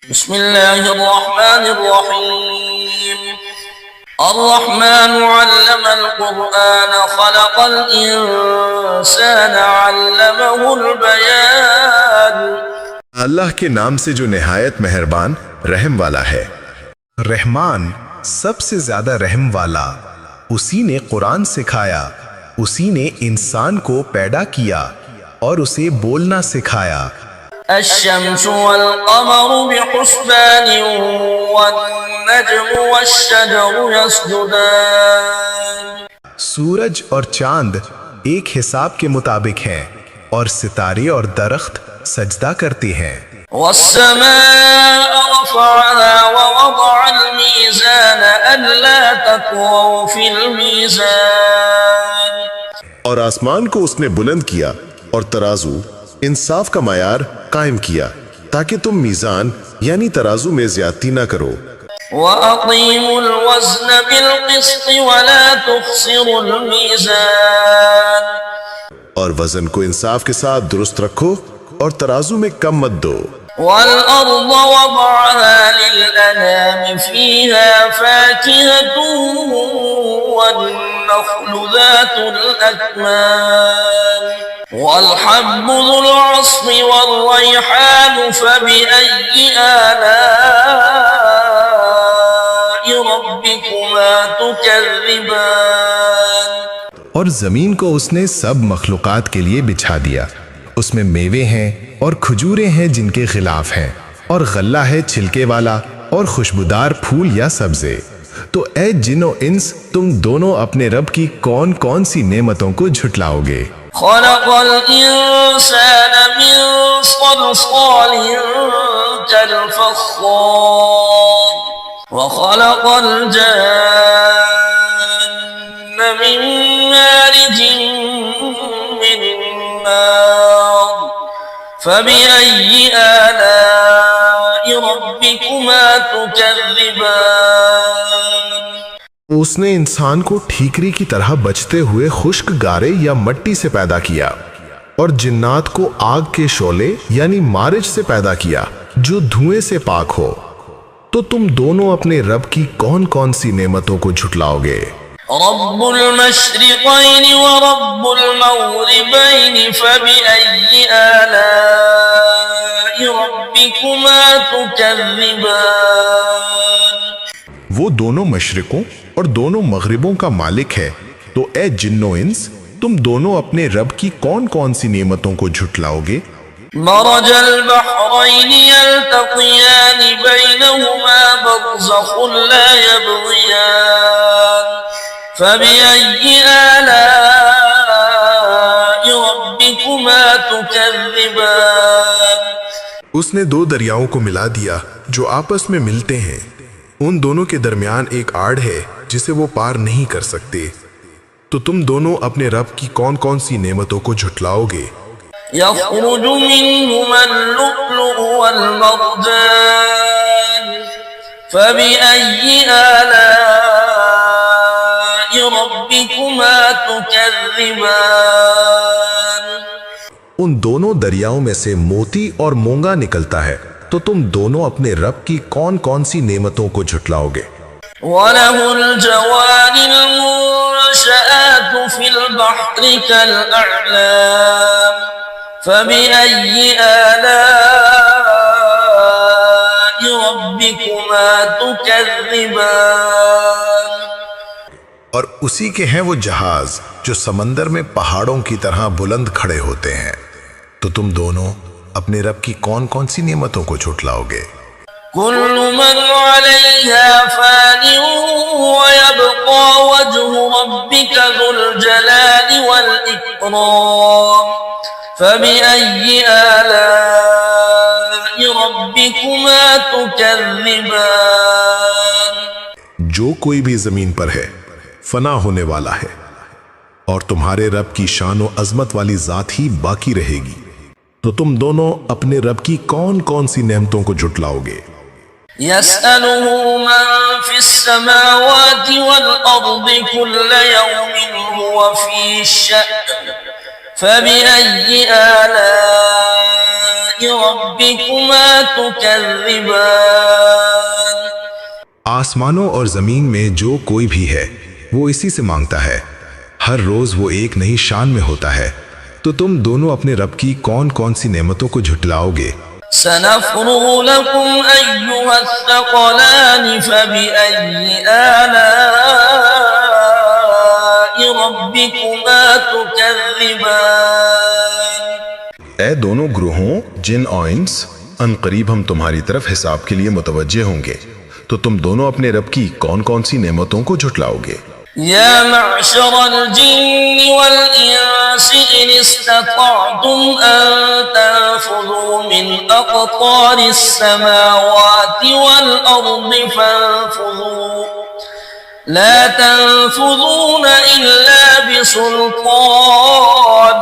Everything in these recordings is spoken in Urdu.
بسم اللہ الرحمن الرحیم الرحمن علم القرآن خلق الانسان علمہ البیان۔ اللہ کے نام سے جو نہایت مہربان رحم والا ہے۔ رحمان سب سے زیادہ رحم والا، اسی نے قرآن سکھایا، اسی نے انسان کو پیدا کیا اور اسے بولنا سکھایا۔ الشمس والقمر بحسبان والنجم والشجر يسجدان۔ سورج اور چاند ایک حساب کے مطابق ہیں اور ستارے اور درخت سجدہ کرتے ہیں۔ والسماء رفعها ووضع الميزان ألا تطغوا في الميزان۔ اور آسمان کو اس نے بلند کیا اور ترازو انصاف کا معیار قائم کیا تاکہ تم میزان یعنی ترازو میں زیادتی نہ کرو۔ وَأَقِيمُوا الْوَزْنَ بِالْقِسْطِ وَلَا تُخْسِرُوا الْمِيزَانَ۔ اور وزن کو انصاف کے ساتھ درست رکھو اور ترازو میں کم مت دو۔ وَالْأَرْضَ وَضَعَهَا لِلْأَنَامِ فِيهَا فَاكِهَةٌ وَالنَّخْلُ ذَاتُ الْأَكْمَامِ وَالْحَبُّ ذُو الْعَصْفِ وَالرَّيْحَانُ فَبِأَيِّ آلَاءِ رَبِّكُمَا تُكَذِّبَانِ۔ اور زمین کو اس نے سب مخلوقات کے لیے بچھا دیا، اس میں میوے ہیں اور کھجوریں ہیں جن کے خلاف ہیں، اور غلہ ہے چھلکے والا اور خوشبودار پھول یا سبزے۔ تو اے جن و انس، تم دونوں اپنے رب کی کون کون سی نعمتوں کو جھٹلاؤ گے؟ خلق الانسان من صلصال كالفخار وخلق الجان من مارج من نار فبأي آلاء ربكما تكذبان۔ اس نے انسان کو ٹھیکری کی طرح بچتے ہوئے خشک گارے یا مٹی سے پیدا کیا اور جنات کو آگ کے شعلے یعنی مارج سے پیدا کیا جو دھوئیں سے پاک ہو۔ تو تم دونوں اپنے رب کی کون کون سی نعمتوں کو جھٹلاؤ گے؟ رب المشرقین ورب المغربین فبأي آلاء ربكما تكذبان۔ وہ دونوں مشرقوں اور دونوں مغربوں کا مالک ہے، تو اے جن و انس، تم دونوں اپنے رب کی کون کون سی نعمتوں کو جھٹلاؤ گے؟ مرج البحرین یلتقیان بینہما برزخ لا یبغیان فبأي آلاء ربكما تكذبان۔ اس نے دو دریاؤں کو ملا دیا جو آپس میں ملتے ہیں، ان دونوں کے درمیان ایک آڑ ہے جسے وہ پار نہیں کر سکتے، تو تم دونوں اپنے رب کی کون کون سی نعمتوں کو جھٹلاؤ گے؟ یخرج منہما اللؤلؤ والمرجان فبأي آلاء ربكما تكذبان۔ ان دونوں دریاؤں میں سے موتی اور مونگا نکلتا ہے، تو تم دونوں اپنے رب کی کون کون سی نعمتوں کو جھٹلاؤ گے؟ وَلَهُ الْجَوَارِ الْمُنشَآتُ فِي الْبَحْرِ كَالْأَعْلَامِ فَبِأَيِّ آلَاءِ رَبِّكُمَا تُكَذِّبَانِ۔ اور اسی کے ہیں وہ جہاز جو سمندر میں پہاڑوں کی طرح بلند کھڑے ہوتے ہیں، تو تم دونوں اپنے رب کی کون کون سی نعمتوں کو جھٹلاؤ گے؟ كل من عليها فان ويبقى وجه ربك ذو الجلال والإكرام فبأي آلاء ربكما تكذبان۔ جو کوئی بھی زمین پر ہے فنا ہونے والا ہے، اور تمہارے رب کی شان و عظمت والی ذات ہی باقی رہے گی، تو تم دونوں اپنے رب کی کون کون سی نعمتوں کو جھٹلاؤ گے؟ يسأله من في السماوات والأرض كل يوم هو في شأن فبأي آلاء ربكما تكذبان آسمانوں اور زمین میں جو کوئی بھی ہے وہ اسی سے مانگتا ہے، ہر روز وہ ایک نئی شان میں ہوتا ہے، تو تم دونوں اپنے رب کی کون کون سی نعمتوں کو جھٹلاؤ گے؟ سنفرغ لكم أيها الثقلان فبأي آلاء ربكما تكذبان اے دونوں گروہوں جن اور انس، ان قریب ہم تمہاری طرف حساب کے لیے متوجہ ہوں گے، تو تم دونوں اپنے رب کی کون کون سی نعمتوں کو جھٹلاؤ گے؟ يا معشر الجن والإنس إن استطعتم أن تنفذوا من أقطار السماوات والأرض فانفذوا لا تنفذون إلا بسلطان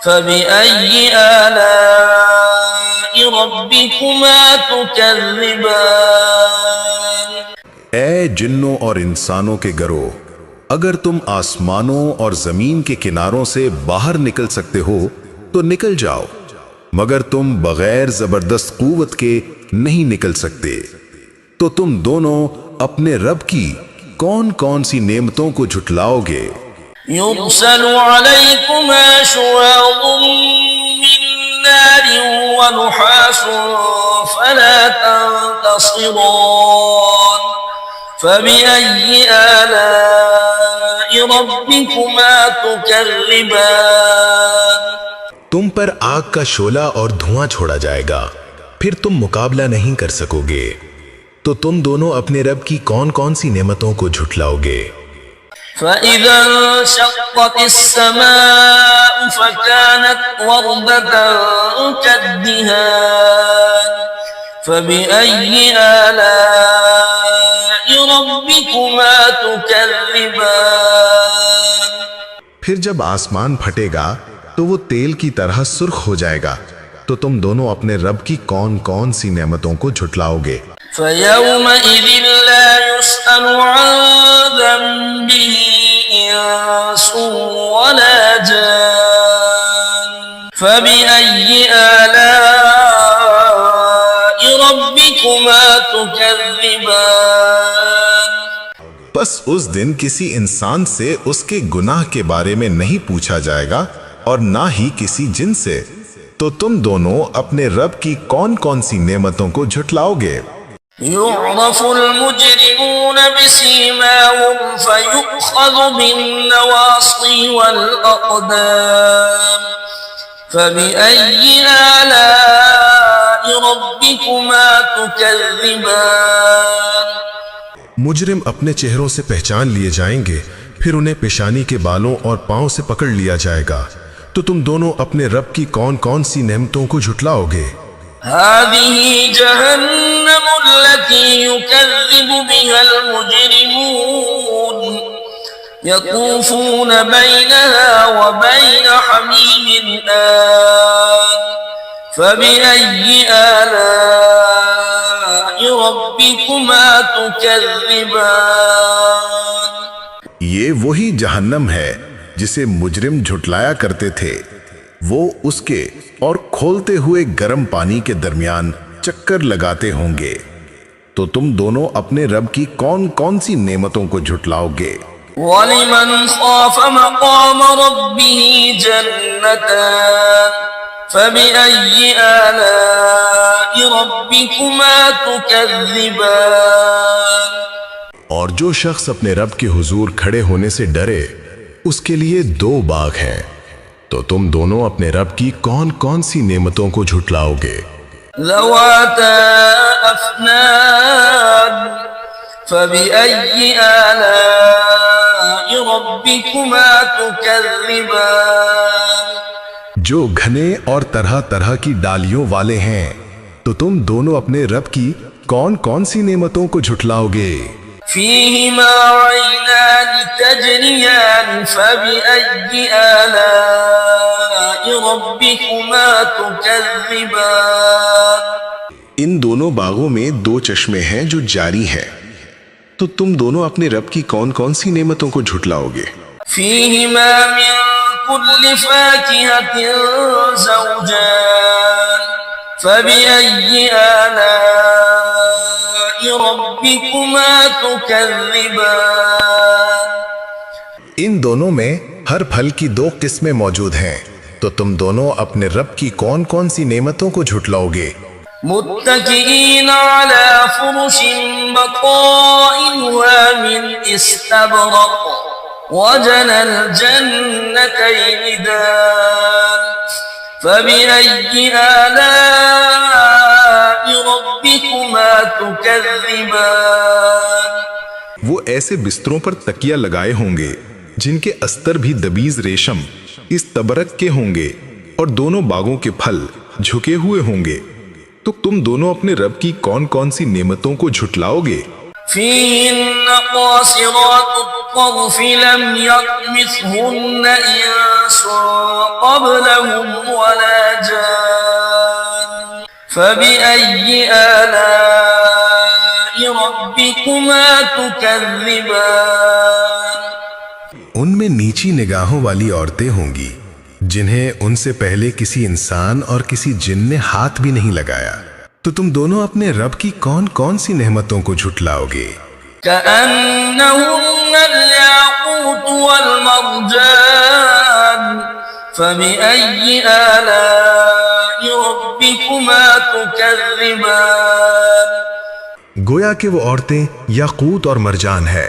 فبأي آلاء ربكما تكذبان اے جنوں اور انسانوں کے گروہ، اگر تم آسمانوں اور زمین کے کناروں سے باہر نکل سکتے ہو تو نکل جاؤ، مگر تم بغیر زبردست قوت کے نہیں نکل سکتے، تو تم دونوں اپنے رب کی کون کون سی نعمتوں کو جھٹلاؤ گے؟ يرسل عليكما شواظ من نار ونحاس فلا تنتصران فبأي آلاء ربكما تكذبان تم پر آگ کا شعلہ اور دھواں چھوڑا جائے گا، پھر تم مقابلہ نہیں کر سکو گے، تو تم دونوں اپنے رب کی کون کون سی نعمتوں کو جھٹلاؤ گے؟ فإذا انشقت السماء فكانت وردة كالدهان فبأي آلاء ربكما تكذبان پھر جب آسمان پھٹے گا تو وہ تیل کی طرح سرخ ہو جائے گا، تو تم دونوں اپنے رب کی کون کون سی نعمتوں کو جھٹلاؤ گے؟ فيومئذ لا يسأل عن ذنبه إنس ولا جان فبأي آلاء ربكما تكذبان بس اس دن کسی انسان سے اس کے گناہ کے بارے میں نہیں پوچھا جائے گا اور نہ ہی کسی جن سے، تو تم دونوں اپنے رب کی کون کون سی نعمتوں کو جھٹلاؤ گے؟ يعرف المجرمون بسيماهم فيؤخذ بالنواصي والأقدام فبأي آلاء ربكما تكذبان مجرم اپنے چہروں سے پہچان لیے جائیں گے، پھر انہیں پیشانی کے بالوں اور پاؤں سے پکڑ لیا جائے گا، تو تم دونوں اپنے رب کی کون کون سی نعمتوں کو جھٹلاؤ گے؟ هذه جهنم التي يكذب بها المجرمون يطوفون بينها وبين حميم آن فبأي آلاء ربكما تكذبان یہ وہی جہنم ہے جسے مجرم جھٹلایا کرتے تھے، وہ اس کے اور کھولتے ہوئے گرم پانی کے درمیان چکر لگاتے ہوں گے، تو تم دونوں اپنے رب کی کون کون سی نعمتوں کو جھٹلاؤ گے؟ وَلِمَنْ خَافَ مَقَامَ رَبِّهِ جَنَّتَانِ فَبِأَيِّ آلَاءِ رَبِّكُمَا تُكَذِّبَانِ اور جو شخص اپنے رب کے حضور کھڑے ہونے سے ڈرے، اس کے لیے دو باغ ہیں، تو تم دونوں اپنے رب کی کون کون سی نعمتوں کو جھٹلاؤ گے؟ ذواتا افنان فبأي آلاء ربكما تكذبان جو گھنے اور طرح طرح کی ڈالیوں والے ہیں، تو تم دونوں اپنے رب کی کون کون سی نعمتوں کو جھٹلاؤ گے؟ فيهما عينان تجريان فبأي آلاء ربكما تكذبان ان دونوں باغوں میں دو چشمے ہیں جو جاری ہیں، تو تم دونوں اپنے رب کی کون کون سی نعمتوں کو جھٹلاؤ گے؟ فيهما من كل فاكهة زوجان فبأي آلاء ربكما تكذبان ان دونوں میں ہر پھل کی دو قسمیں موجود ہیں، تو تم دونوں اپنے رب کی کون کون سی نعمتوں کو جھٹلاؤ گے؟ متكئين على فرش بطائنها من استبرق وجنى الجنتين دان فبأي آلاء ربكما تكذبان وہ ایسے بستروں پر تکیہ لگائے ہوں گے جن کے استر بھی دبیز ریشم اس تبرک کے ہوں گے، اور دونوں باغوں کے پھل جھکے ہوئے ہوں گے، تو تم دونوں اپنے رب کی کون کون سی نعمتوں کو جھٹلاؤ گے؟ فيهن قاصرات الطرف لم يطمثهن إنس قبلهم ولا جان فبأي آلاء ربكما تكذبان ان میں نیچی نگاہوں والی عورتیں ہوں گی جنہیں ان سے پہلے کسی انسان اور کسی جن نے ہاتھ بھی نہیں لگایا، تو تم دونوں اپنے رب کی کون کون سی نعمتوں کو جھٹلاؤ گے؟ كأنهن الياقوت والمرجان فبأي آلاء ربكما تكذبان گویا کہ وہ عورتیں یاقوت اور مرجان ہے،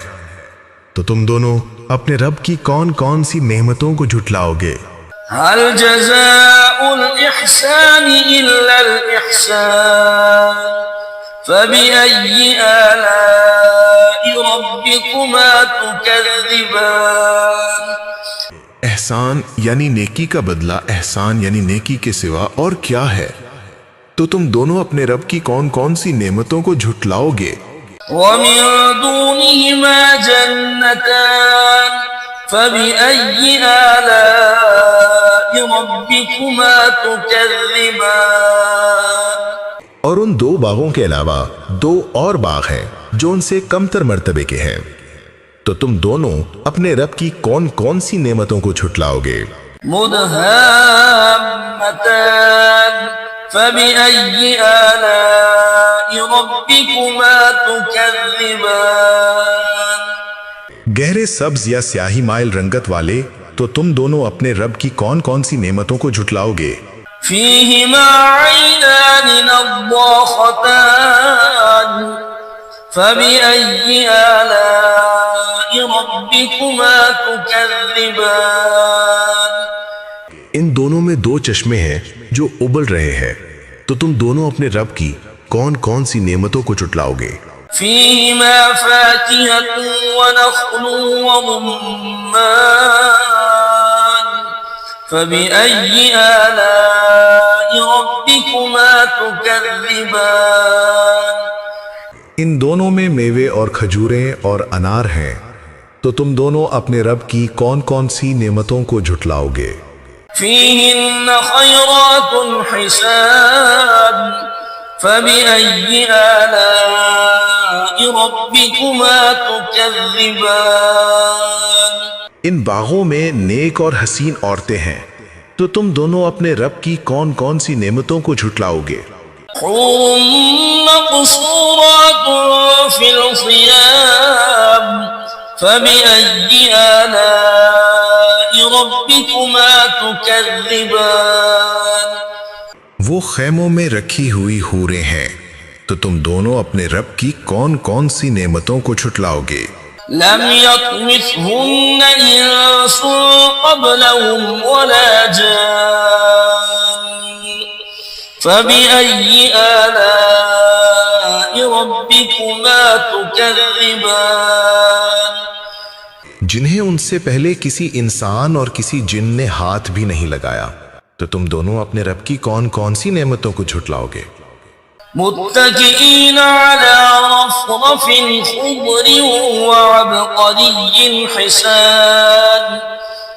تو تم دونوں اپنے رب کی کون کون سی نعمتوں کو جھٹلاؤ گے؟ هل جزاء الإحسان إلا الإحسان فبأي آلاء ربكما تكذبان احسان یعنی نیکی کا بدلہ احسان یعنی نیکی کے سوا اور کیا ہے؟ تو تم دونوں اپنے رب کی کون کون سی نعمتوں کو جھٹلاؤ گے؟ ومن دونهما جنتان فبأي آلاء ربكما تكذبان اور ان دو باغوں کے علاوہ دو اور باغ ہیں جو ان سے کمتر مرتبے کے ہیں، تو تم دونوں اپنے رب کی کون کون سی نعمتوں کو جھٹلاؤ گے؟ مدهامتان فبأي آلاء ربكما تكذبان گہرے سبز یا سیاہی مائل رنگت والے، تو تم دونوں اپنے رب کی کون کون سی نعمتوں کو جھٹلاؤ گے؟ فيهما عينان نضاختان فبأي آلاء ربكما تكذبان ان دونوں میں دو چشمے ہیں جو ابل رہے ہیں، تو تم دونوں اپنے رب کی کون کون سی نعمتوں کو جھٹلاؤ گے؟ فيهما فاكهة ونخل ورمان فبأي آلاء ربكما تكذبان ان دونوں میں میوے اور کھجوریں اور انار ہیں، تو تم دونوں اپنے رب کی کون کون سی نعمتوں کو جھٹلاؤ گے؟ فيهن خيرات حسان فبأي آلاء ربكما تكذبان ان باغوں میں نیک اور حسین عورتیں ہیں، تو تم دونوں اپنے رب کی کون کون سی نعمتوں کو جھٹلاؤ گے؟ حور مقصورات في الخيام فبأي آلاء ربكما تكذبان وہ خیموں میں رکھی ہوئی حوریں ہیں، تو تم دونوں اپنے رب کی کون کون سی نعمتوں کو جھٹلاؤ گے؟ لم يطمثهن إنس قبلهم ولا جان فبأي آلاء ربكما تكذبان جنہیں ان سے پہلے کسی انسان اور کسی جن نے ہاتھ بھی نہیں لگایا، تو تم دونوں اپنے رب کی کون کون سی نعمتوں کو جھٹلاؤ گے؟ متكئين على رفرف خضر وعبقري حسان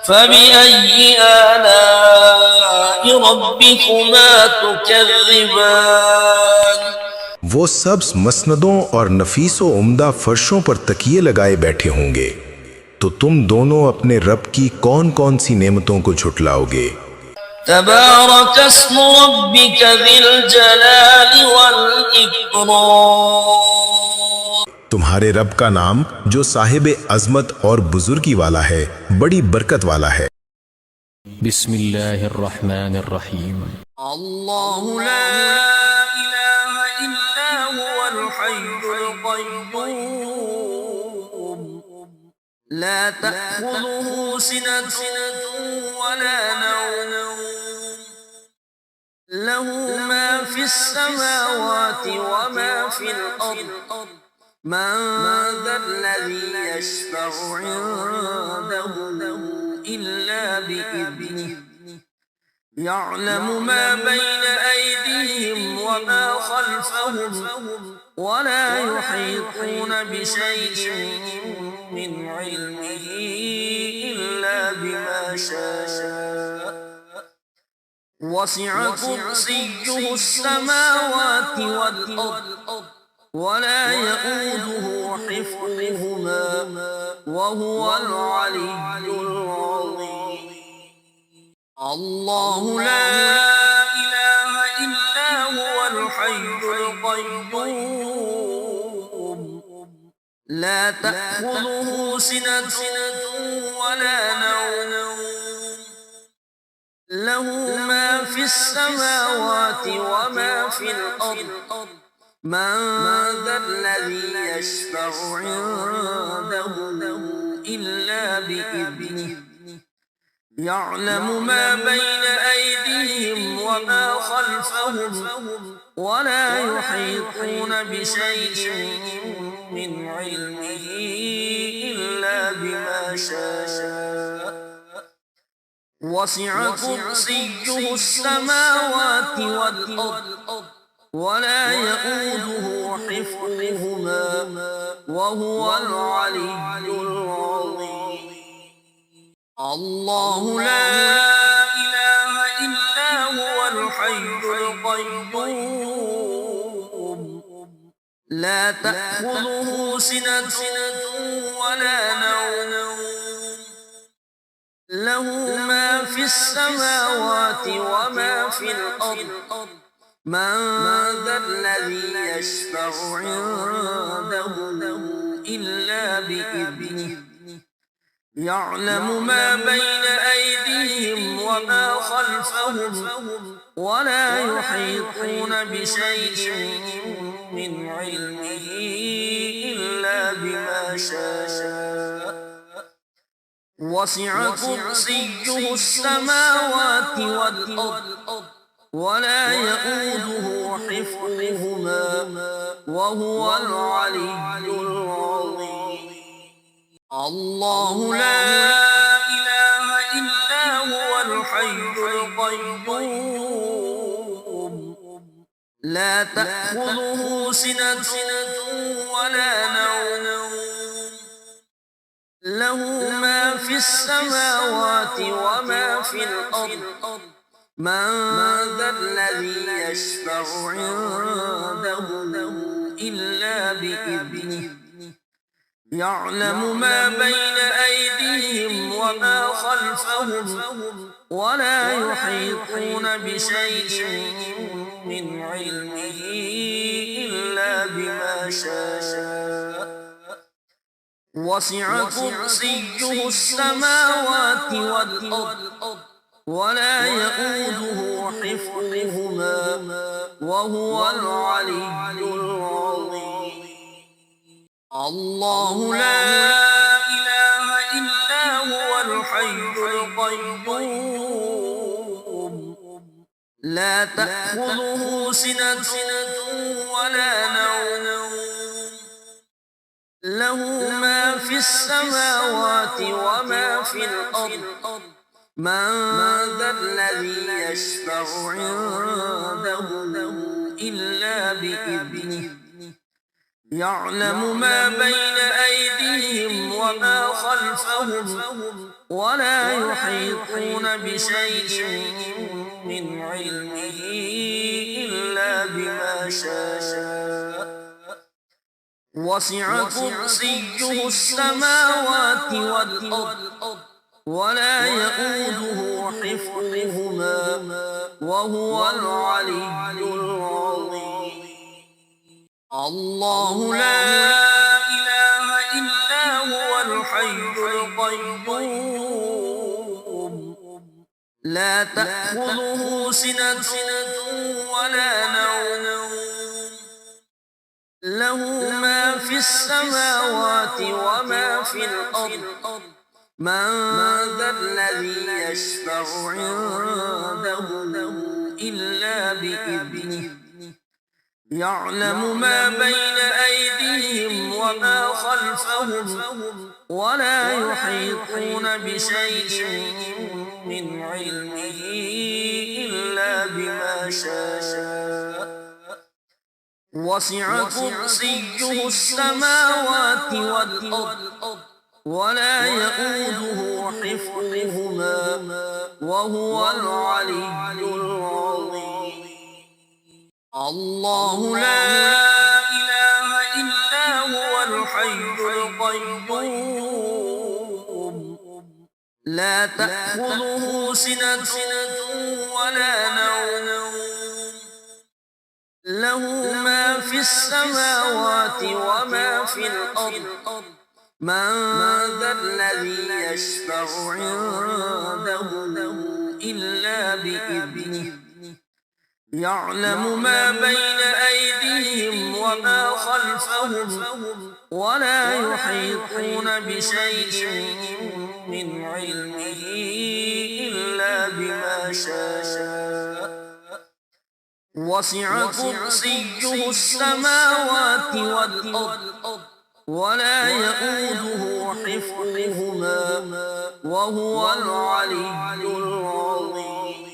فبأي آلاء ربكما تكذبان وہ سبز مسندوں اور نفیس و عمدہ فرشوں پر تکیے لگائے بیٹھے ہوں گے، تو تم دونوں اپنے رب کی کون کون سی نعمتوں کو جھٹلاؤ گے؟ تبارك اسم ربك ذي الجلال والإكرام. تمہارے رب کا نام جو صاحب عظمت اور بزرگی والا ہے، بڑی برکت والا ہے۔ بسم اللہ الرحمن الرحیم۔ اللہ لا الہ الا هو الحی القیوم لا تأخذه سنة ولا نوم له ما في السماوات وما في الأرض من ذا الذي يشفع عنده إلا بإذنه يعلم ما بين أيديهم وما خلفهم ولا يحيطون بشيء من علمه إلا بما شاء وسع كرسيه السماوات والأرض ولا يؤوده حفظهما وهو العلي العظيم. الله لا إله إلا هو الحي القيوم لا تأخذه سنة ولا نوم له ما في السماوات وما في الأرض من ذا الذي يشفع عنده إلا بإذنه يعلم ما بين أيديهم وما خلفهم ولا يحيطون بشيء من علمه إلا بما شاء وسع كرسيه السماوات والأرض ولا يؤوده حفظهما وهو العلي العظيم. الله لا إله إلا هو الحي القيوم لا تأخذه سنة ولا نوم له ما في السماوات وما في الأرض من ذا الذي يشفع عنده إلا بإذنه يعلم ما بين أيديهم وما خلفهم ولا يحيطون بشيء من علمه إلا بما شاء وسع كرسيه السماوات والأرض ولا يؤوده حفظهما وهو العلي العظيم. الله لا إله إلا هو الحي القيوم لا تأخذه سنة ولا نوم له ما في السماوات وما في الأرض من ذا الذي يشفع عنده إلا بإذنه يعلم ما بين أيديهم وما خلفهم ولا يحيطون بشيء من علمه إلا بما شاء وسع كرسيه السماوات والأرض ولا يؤوده حفظهما وهو العلي العظيم. الله لا إله إلا هو الحي القيوم لا تأخذه سنة ولا نوم له ما في السماوات وما في الأرض من ذا الذي يشفع عنده إلا بإذنه يعلم ما بين أيديهم وما خلفهم ولا يحيطون بشيء من علمه إلا بما شاء وسع كرسيه السماوات والأرض ولا يؤوده حفظهما وهو العلي العظيم. الله لا إله إلا هو الحي القيوم لا تأخذه سنة ولا نوم له ما في السماوات وما في الأرض من ذا الذي يشفع عنده إلا بإذنه يعلم ما بين أيديهم وما خلفهم ولا يحيطون بشيء من علمه إلا بما شاء وسع كرسيه السماوات والأرض ولا يؤوده حفظهما وهو العلي العظيم. الله لا إله إلا هو الحي القيوم لا تأخذه سنة ولا نوم له ما في السماوات وما في الأرض من ذا الذي يشفع عنده إلا بإذنه يعلم ما بين أيديهم وما خلفهم ولا يحيطون بشيء من علمه إلا بما شاء وسع كرسيه السماوات والأرض ولا يؤوده حفظهما وهو العلي العظيم.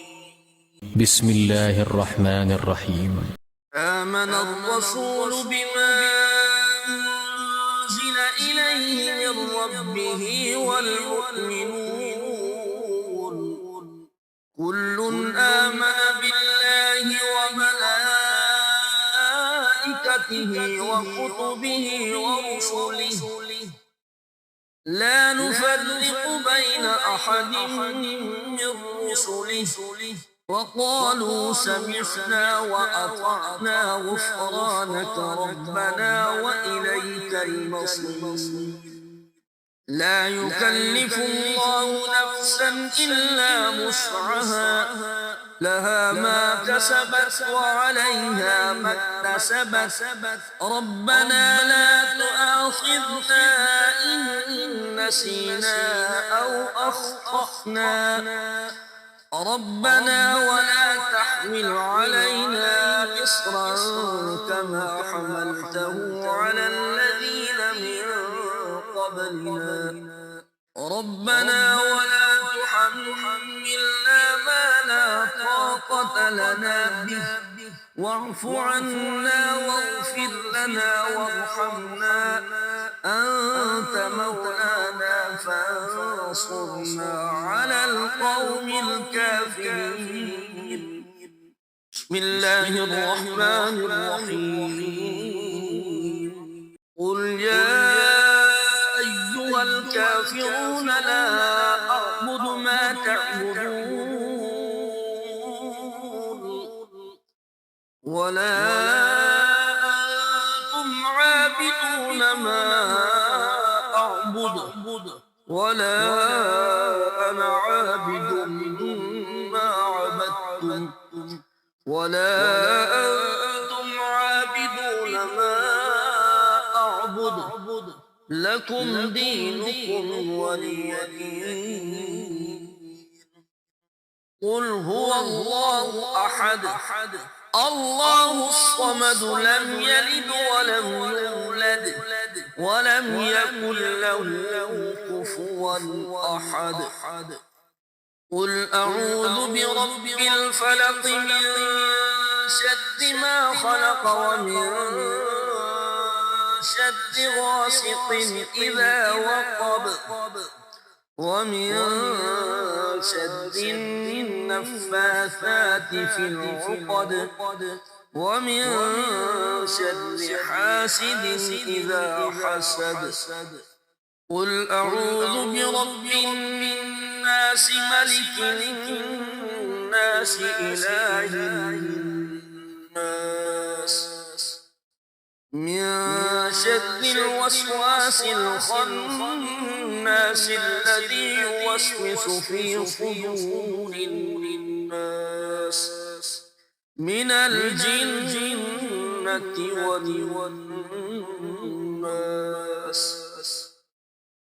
بسم الله الرحمن الرحيم. آمن الرسول بما أنزل إليه من ربه والمؤمنون كل آمن بالله وملائكته وكتبه ورسله لا نفرق بين أحد من رسله وقالوا سمعنا وأطعنا غفرانك ربنا وإليك المصير. لا يكلف الله نفسا إلا وسعها لها ما كسبت وعليها ما اكتسبت ربنا لا تؤاخذنا إن نسينا أو أخطأنا ربنا ولا تحمل علينا إصرا كما حملته على الذين من قبلنا ربنا ولا تحملنا ما لا طاقة لنا به واعف عنا واغفر لنا وارحمنا أنت مولانا فانصرنا على القوم الكافرين. بسم الله الرحمن الرحيم. قل يا أيها الكافرون لا أعبد ما تعبدون ولا أنتم عابدون ما أعبد ولا أنا عابد ما عبدتم ولا أنتم عابدون ما أعبد لكم دينكم ولي دين. قل هو الله أحد الله الصمد لم يلد ولم يولد ولم يكن له كفوا أحد. قل أعوذ برب الفلق من شر ما خلق ومن شر غاسق إذا وقب ومن شر النفاثات في العقد ومن شر حاسد إذا حسد. قل أعوذ برب الناس ملك الناس إله الناس من شر الوسواس الخناس الذي يوسوس في صدور الناس من الجنة والناس.